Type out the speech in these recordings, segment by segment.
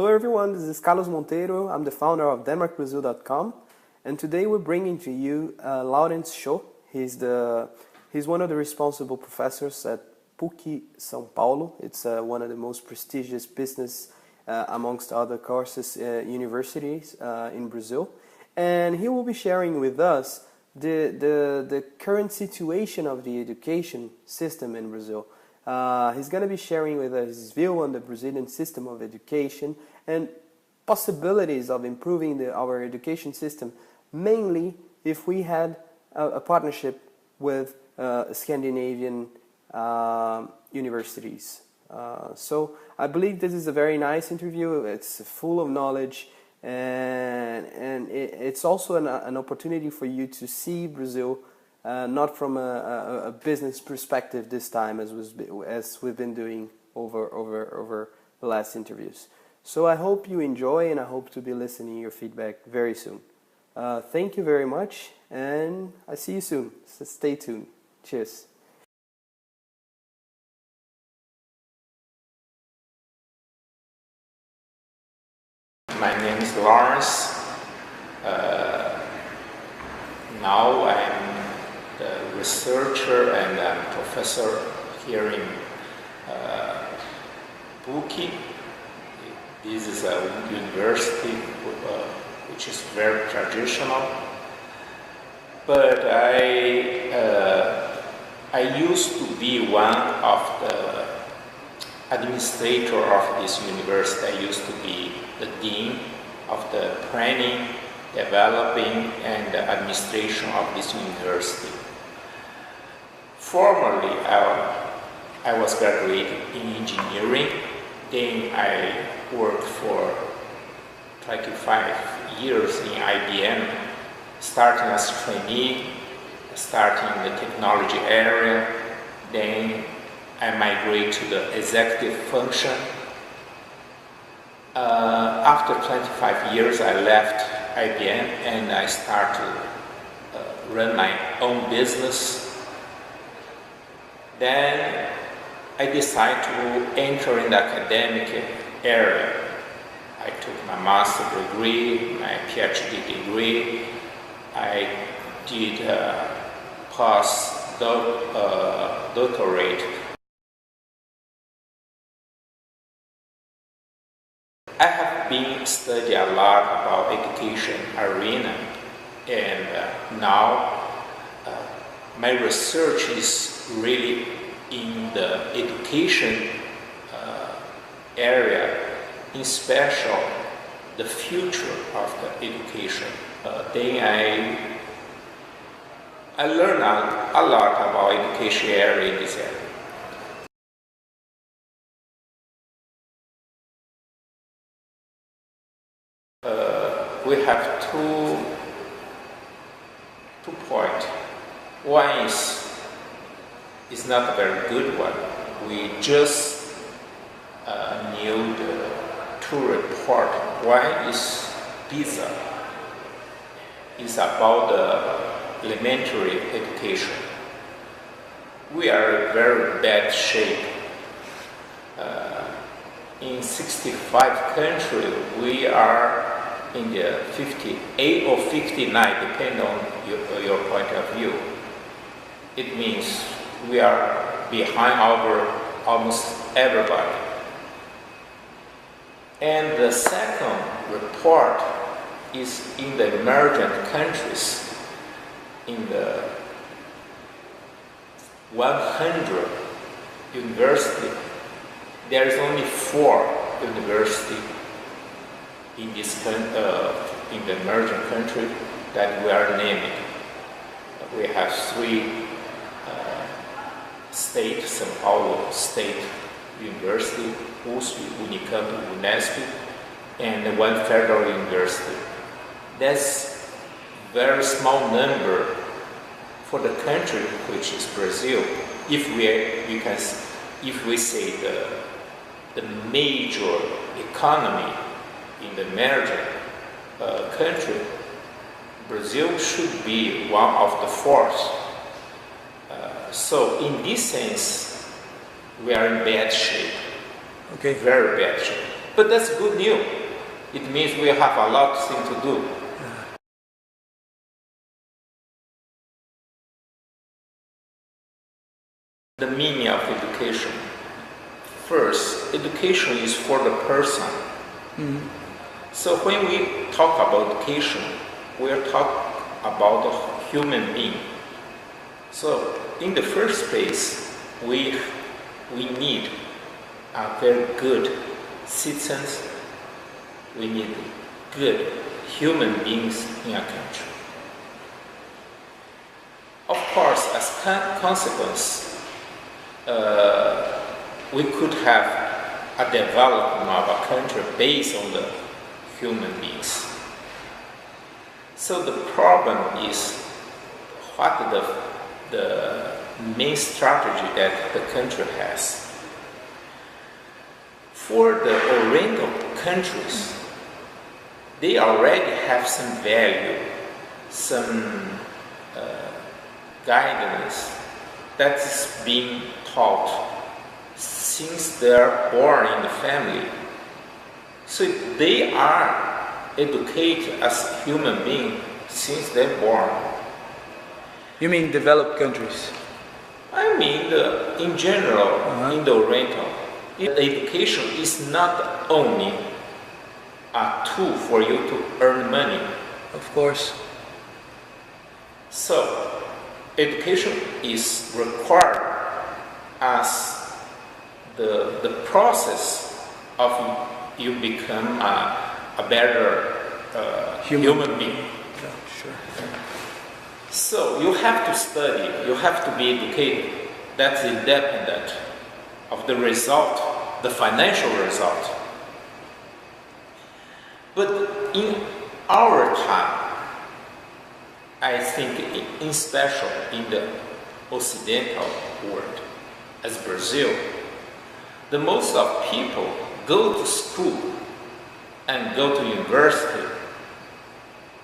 Hello everyone, this is Carlos Monteiro. I'm the founder of DenmarkBrazil.com, and today we're bringing to you Lawrence Chung. He's one of the responsible professors at PUC São Paulo. It's one of the most prestigious business amongst other courses universities in Brazil, and he will be sharing with us the current situation of the education system in Brazil. He's going to be sharing with us his view on the Brazilian system of education and possibilities of improving our education system, mainly if we had a partnership with Scandinavian universities. So I believe this is a very nice interview. It's full of knowledge, and it's also an opportunity for you to see Brazil not from a business perspective this time, as we've been doing over the last interviews. So I hope you enjoy, and I hope to be listening to your feedback very soon. Thank you very much, and I see you soon. So stay tuned. Cheers. My name is Lawrence. Now I'm the researcher and professor here in PUC. This is a university which is very traditional, but I used to be one of the administrator of this university. I used to be the dean of the planning, developing, and the administration of this university. Formerly, I was graduated in engineering. Then I worked for 25 years in IBM, starting as a trainee, starting in the technology area. Then I migrated to the executive function. After 25 years, I left IBM and I started to run my own business. Then I decided to enter in the academic area. I took my master's degree, my PhD degree. I did a postdoctorate. I have been studying a lot about education arena, and now my research is really in the education area, in special the future of the education. Then I learned a lot about education area in this area. We have two points. One is not a very good one. We just knew the two report. One is PISA. It's about the elementary education. We are in very bad shape. In 65 countries, we are in the 58 or 59, depending on your point of view. It means we are behind almost everybody. And the second report is in the emerging countries. In the 100 universities, there is only 4 universities in this in the emerging country that we are naming. We have 3 state, São Paulo State University, USP, Unicamp, Unesp, and 1 federal university. That's very small number for the country which is Brazil. If we say the major economy in the emerging country, Brazil should be one of the 4th. So in this sense, we are in bad shape. Okay. Very bad shape. But that's good news. It means we have a lot of things to do. The meaning of education. First, education is for the person. So when we talk about education, we are talking about a human being. So in the first place, we need a very good citizens. We need good human beings in a country. Of course, as consequence, we could have a development of a country based on the human beings. So the problem is what the main strategy that the country has. For the Oriental countries, they already have some value, some guidance that's being taught since they're born in the family. So they are educated as human beings since they're born. You mean developed countries? I mean, in general, in the Oriental, education is not only a tool for you to earn money. Of course. So, education is required as the process of you become a better human being. Yeah, sure. So you have to study, you have to be educated. That's independent of the result, the financial result. But in our time, I think in special in the Occidental world, as Brazil, the most of people go to school and go to university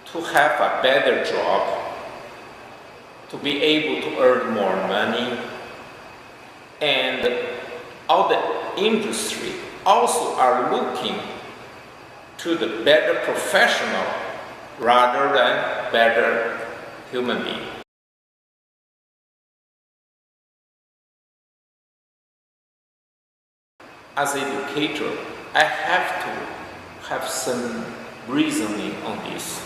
to have a better job, to be able to earn more money, and all the industry also are looking to the better professional rather than better human being. As an educator, I have to have some reasoning on this.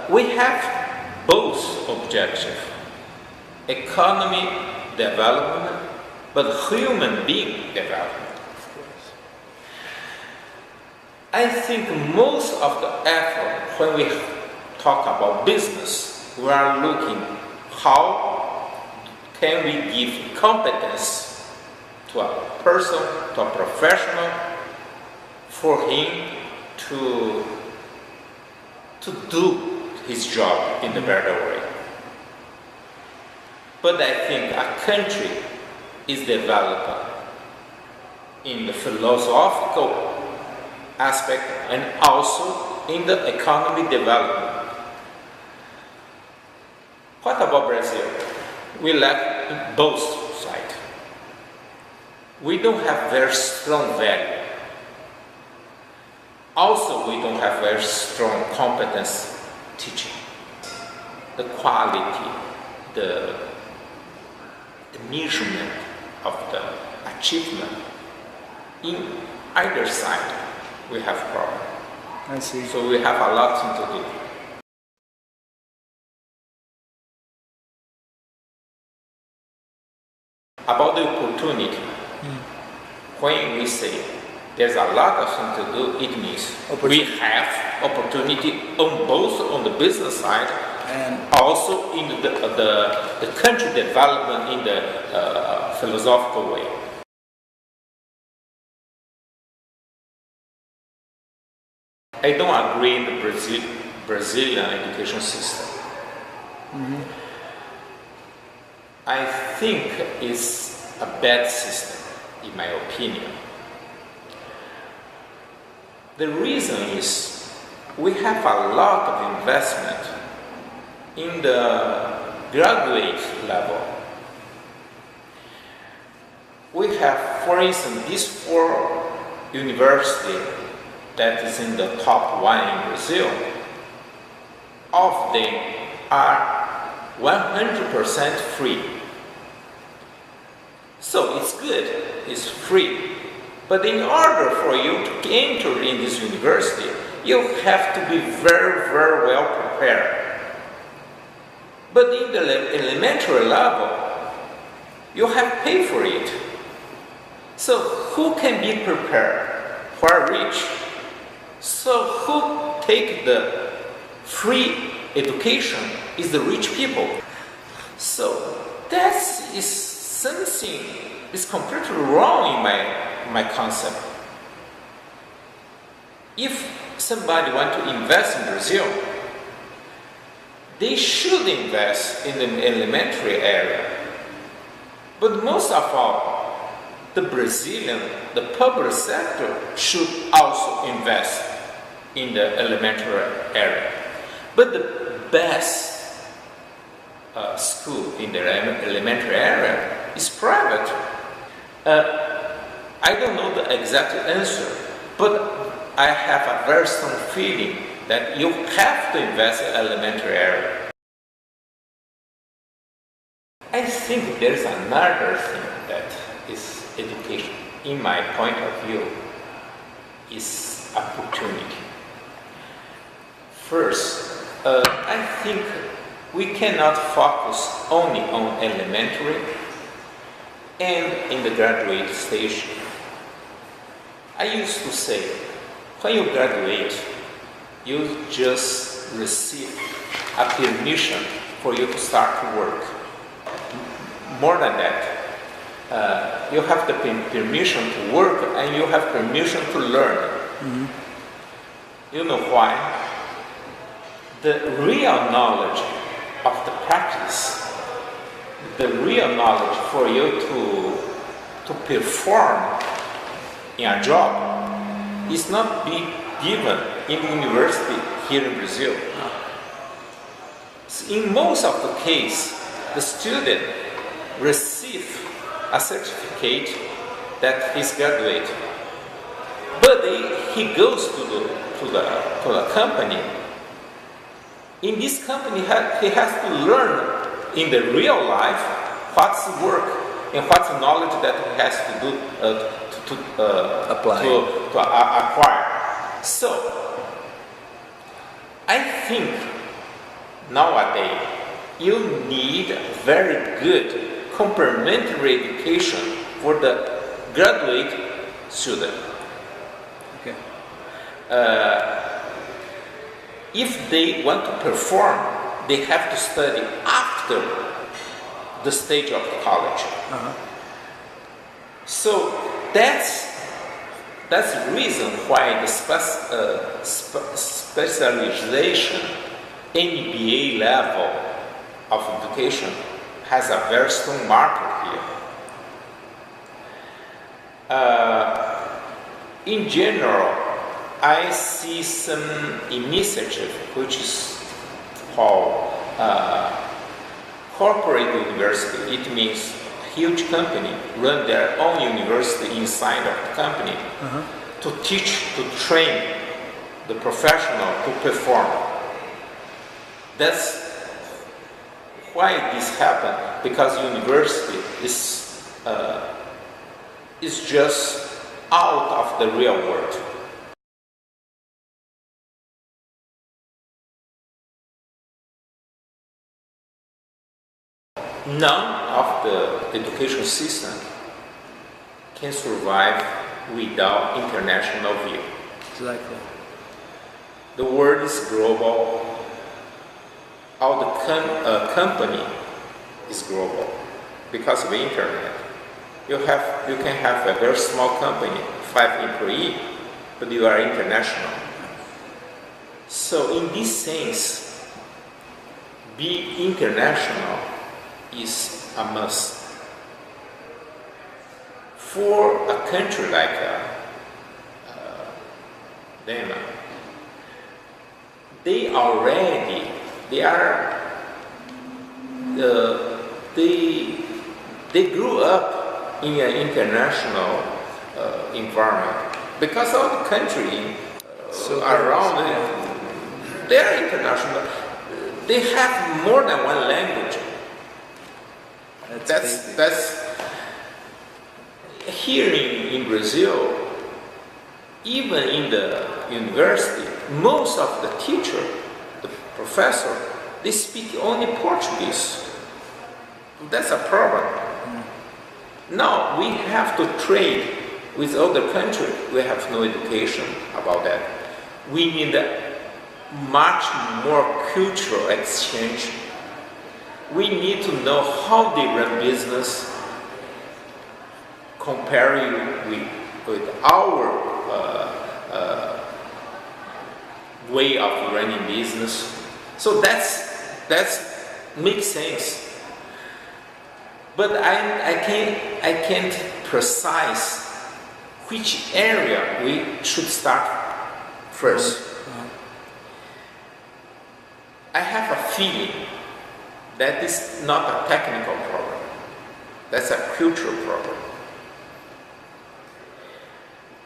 We have both objectives, economy development, but human being development. I think most of the effort when we talk about business, we are looking how can we give competence to a person, to a professional, for him to do his job in the better way. But I think a country is developing in the philosophical aspect and also in the economy development. What about Brazil? We lack both sides. We don't have very strong value. Also, we don't have very strong competence teaching. The quality, the measurement of the achievement, in either side, we have problem. I see. So we have a lot to do. About the opportunity, when we say there's a lot of things to do, it means we have opportunity on both on the business side and also in the country development in the philosophical way. I don't agree in the Brazilian education system. I think it's a bad system, in my opinion. The reason is we have a lot of investment in the graduate level. We have, for instance, these 4 university that is in the top one in Brazil, all of them are 100% free. So it's good, it's free. But in order for you to enter in this university, you have to be very, very well prepared. But in the elementary level, you have to pay for it. So who can be prepared? Who are rich? So who take the free education is the rich people. So that is something is completely wrong in my concept. If somebody wants to invest in Brazil, they should invest in the elementary area. But most of all, the Brazilian, the public sector should also invest in the elementary area. But the best school in the elementary area is private. I don't know the exact answer, but I have a very strong feeling that you have to invest in elementary area. I think there's another thing that is education, in my point of view, is opportunity. First, I think we cannot focus only on elementary and in the graduate stage. I used to say, when you graduate, you just receive a permission for you to start to work. More than that, you have the permission to work and you have permission to learn. Mm-hmm. You know why? The real knowledge of the practice, the real knowledge for you to perform in a job is not being given in the university here in Brazil. In most of the cases, the student receives a certificate that he's graduate, but he goes to the company. In this company, he has to learn in the real life what's work and what's knowledge that he has to do to acquire. So, I think nowadays you need a very good complementary education for the graduate student. Okay. If they want to perform, they have to study after the stage of college. Uh-huh. So that's the reason why the specialization MBA level of education has a very strong market here. In general, I see some initiative which is called corporate university. It means huge company run their own university inside of the company to teach, to train the professional to perform. That's why this happened, because university is just out of the real world. None of the education system can survive without international view. Exactly. The world is global. All the company is global because of the internet. You can have a very small company, 5 employees, but you are international. So in this sense, be international is a must. For a country like Denmark, they grew up in an international environment. because all the country So around yeah. it, they're international. They have more than one language. That's here in Brazil. Even in the university, most of the teacher, the professor, they speak only Portuguese. That's a problem. Now we have to trade with other countries. We have no education about that. We need much more cultural exchange. We need to know how they run business, comparing with our way of running business. So that's makes sense. But I can't precise which area we should start first. I have a feeling that is not a technical problem. That's a cultural problem.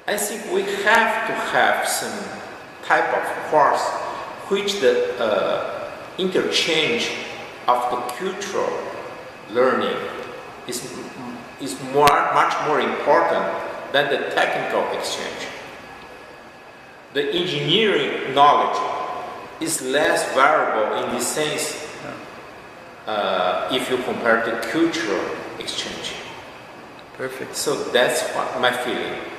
I think we have to have some type of course which the interchange of the cultural learning is much more important than the technical exchange. The engineering knowledge is less variable in this sense if you compare the cultural exchange. Perfect. So that's what my feeling.